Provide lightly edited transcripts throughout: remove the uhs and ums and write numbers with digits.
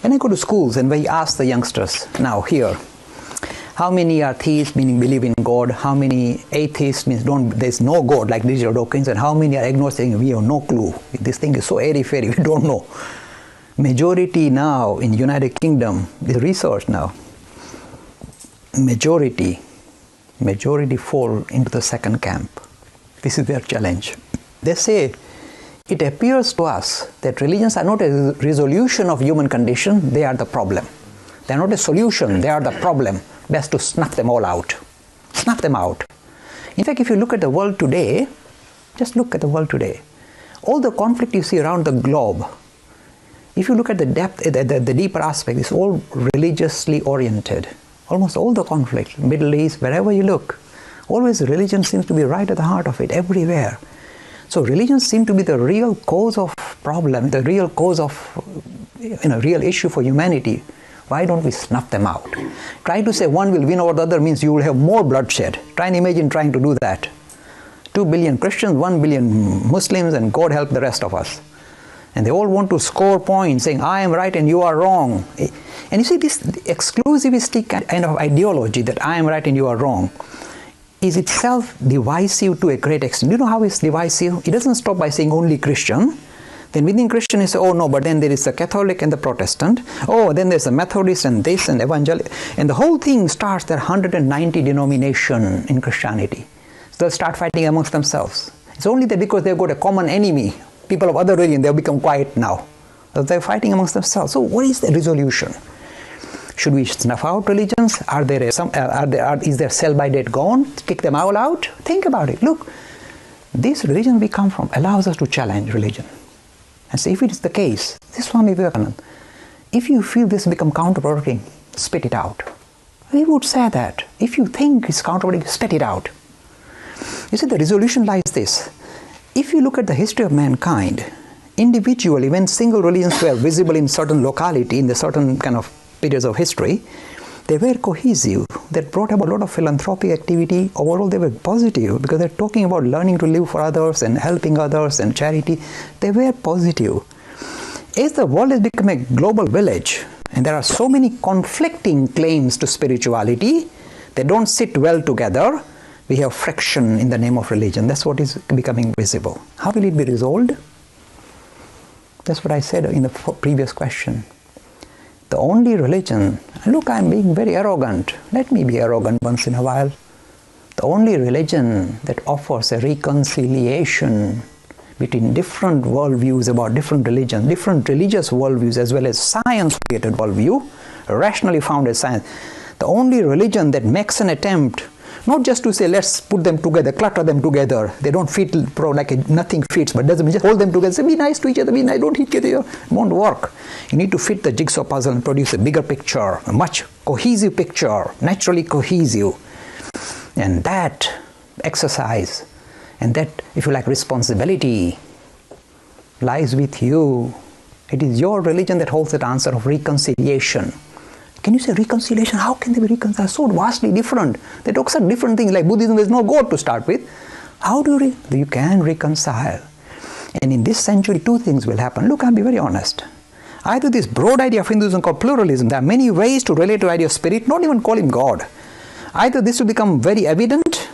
When I go to schools and we ask the youngsters, now here, how many are theists, meaning believe in God? How many atheists, means there's no God, like Richard Dawkins? And how many are agnostic, we have no clue? This thing is so airy-fairy, we don't know. Majority now in United Kingdom, the research now, majority fall into the second camp. This is their challenge. They say, it appears to us that religions are not a resolution of human condition, they are the problem. They are not a solution, they are the problem. Best to snuff them all out. Snuff them out. In fact, if you look at the world today, just look at the world today. All the conflict you see around the globe, if you look at the depth, the deeper aspect, it's all religiously oriented. Almost all the conflict, Middle East, wherever you look, always religion seems to be right at the heart of it, everywhere. So religions seem to be the real cause of problem, the real cause of, real issue for humanity. Why don't we snuff them out? Try to say one will win over the other means you will have more bloodshed. Try and imagine trying to do that. 2 billion Christians, 1 billion Muslims, and God help the rest of us. And they all want to score points saying, I am right and you are wrong. And you see, this exclusivistic kind of ideology that I am right and you are wrong is itself divisive to a great extent. Do you know how it's divisive? It doesn't stop by saying only Christian. Then within Christian you say, oh no, but then there is the Catholic and the Protestant. Oh, then there's a Methodist and this and Evangelical. And the whole thing starts, there are 190 denominations in Christianity. So they'll start fighting amongst themselves. It's only that because they've got a common enemy, people of other religion, they've become quiet now. So they're fighting amongst themselves. So what is the resolution? Should we snuff out religions? Is their sell-by date gone? Kick them all out? Think about it. Look, this religion we come from allows us to challenge religion. And say, if it is the case, this is Swami Vivekananda, if you feel this become counterproductive, spit it out. We would say that. If you think it's counterproductive, spit it out. You see, the resolution lies this. If you look at the history of mankind, individually, when single religions were visible in certain locality, in the certain kind of periods of history, they were cohesive. They brought about a lot of philanthropic activity. Overall, they were positive because they're talking about learning to live for others and helping others and charity. They were positive. As the world has become a global village, and there are so many conflicting claims to spirituality, they don't sit well together. We have friction in the name of religion. That's what is becoming visible. How will it be resolved? That's what I said in the previous question. The only religion, look, I'm being very arrogant. Let me be arrogant once in a while. The only religion that offers a reconciliation between different worldviews about different religions, different religious worldviews as well as science-created worldview, rationally founded science. The only religion that makes an attempt not just to say, let's put them together, clutter them together. They don't fit, nothing fits, but doesn't mean just hold them together. Say, be nice to each other, be nice, don't hit each other. It won't work. You need to fit the jigsaw puzzle and produce a bigger picture, a much cohesive picture, naturally cohesive. And that exercise, and that, if you like, responsibility lies with you. It is your religion that holds that answer of reconciliation. Can you say reconciliation? How can they be reconciled? So vastly different. They talk such different things. Like Buddhism, there is no God to start with. How do you can reconcile? And in this century, two things will happen. Look, I'll be very honest. Either this broad idea of Hinduism called pluralism, there are many ways to relate to the idea of spirit, not even call him God. Either this will become very evident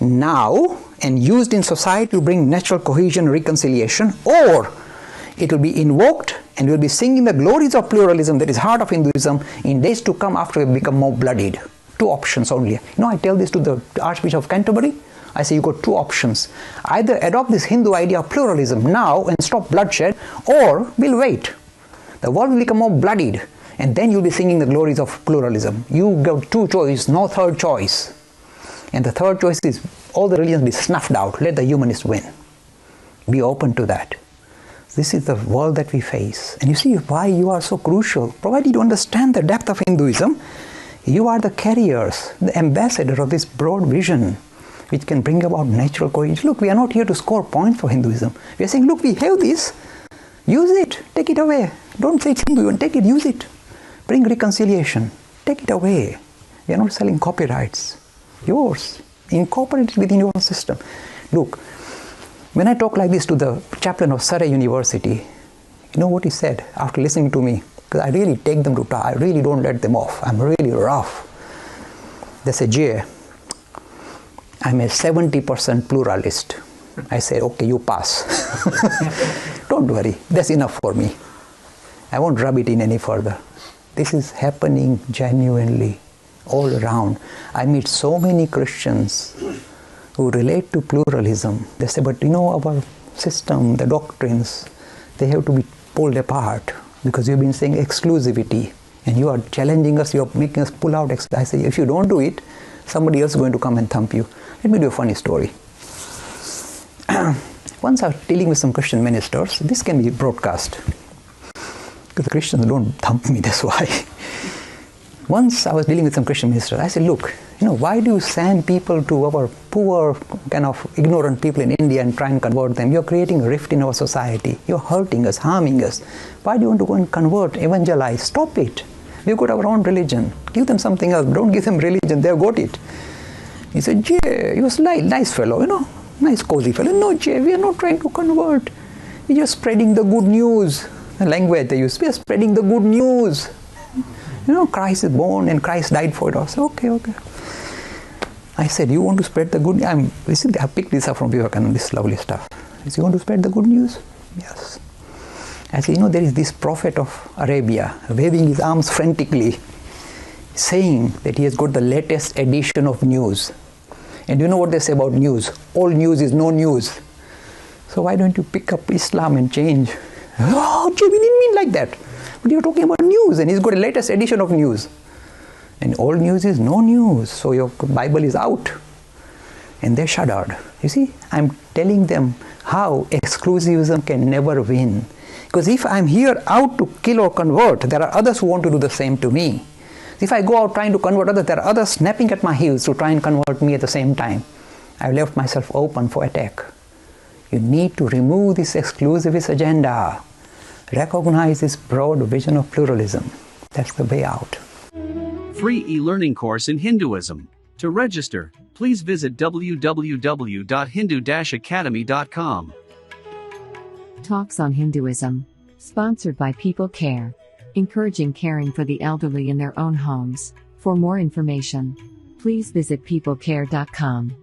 now and used in society to bring natural cohesion and reconciliation, or it will be invoked and we will be singing the glories of pluralism that is heart of Hinduism in days to come after we become more bloodied. Two options only. I tell this to the Archbishop of Canterbury. I say you got two options. Either adopt this Hindu idea of pluralism now and stop bloodshed, or we'll wait. The world will become more bloodied and then you'll be singing the glories of pluralism. You got two choices, no third choice. And the third choice is all the religions be snuffed out. Let the humanists win. Be open to that. This is the world that we face. And you see why you are so crucial. Provided you understand the depth of Hinduism, you are the carriers, the ambassador of this broad vision which can bring about natural cohesion. Look, we are not here to score points for Hinduism. We are saying, look, we have this. Use it. Take it away. Don't say it's Hindu. Take it. Use it. Bring reconciliation. Take it away. We are not selling copyrights. Yours. Incorporate it within your own system. Look, when I talk like this to the chaplain of Surrey University, you know what he said after listening to me? because I really take them to task. I really don't let them off. I'm really rough. They say, Jay, I'm a 70% pluralist. I say, okay, you pass. Don't worry, that's enough for me. I won't rub it in any further. This is happening genuinely all around. I meet so many Christians who relate to pluralism. They say, but our system, the doctrines, they have to be pulled apart because you've been saying exclusivity and you are challenging us, you're making us pull out. I say, if you don't do it, somebody else is going to come and thump you. Let me do a funny story. Once I was dealing with some Christian ministers, this can be broadcast because the Christians don't thump me, that's why. Once I was dealing with some Christian ministers, I said, look, why do you send people to our poor, kind of ignorant people in India and try and convert them? You're creating a rift in our society. You're hurting us, harming us. Why do you want to go and convert, evangelize? Stop it. We've got our own religion. Give them something else. Don't give them religion. They've got it. He said, Jay, he was nice fellow, nice cozy fellow. No, Jay, we are not trying to convert. We're just spreading the good news. The language they use. We are spreading the good news. Christ is born and Christ died for it. I said, okay. I said, you want to spread the good news? I picked this up from Vivekananda, this lovely stuff. He said, you want to spread the good news? Yes. I said, there is this prophet of Arabia waving his arms frantically, saying that he has got the latest edition of news. And you know what they say about news? All news is no news. So why don't you pick up Islam and change? Oh, Jay, we didn't mean like that. But you're talking about news, and he's got a latest edition of news. And all news is no news, so your Bible is out. And they shuddered. You see, I'm telling them how exclusivism can never win. Because if I'm here out to kill or convert, there are others who want to do the same to me. If I go out trying to convert others, there are others snapping at my heels to try and convert me at the same time. I've left myself open for attack. You need to remove this exclusivist agenda. Recognize this broad vision of pluralism. That's the way out. Free e-learning course in Hinduism. To register, please visit www.hindu-academy.com. Talks on Hinduism. Sponsored by People Care. Encouraging caring for the elderly in their own homes. For more information, please visit peoplecare.com.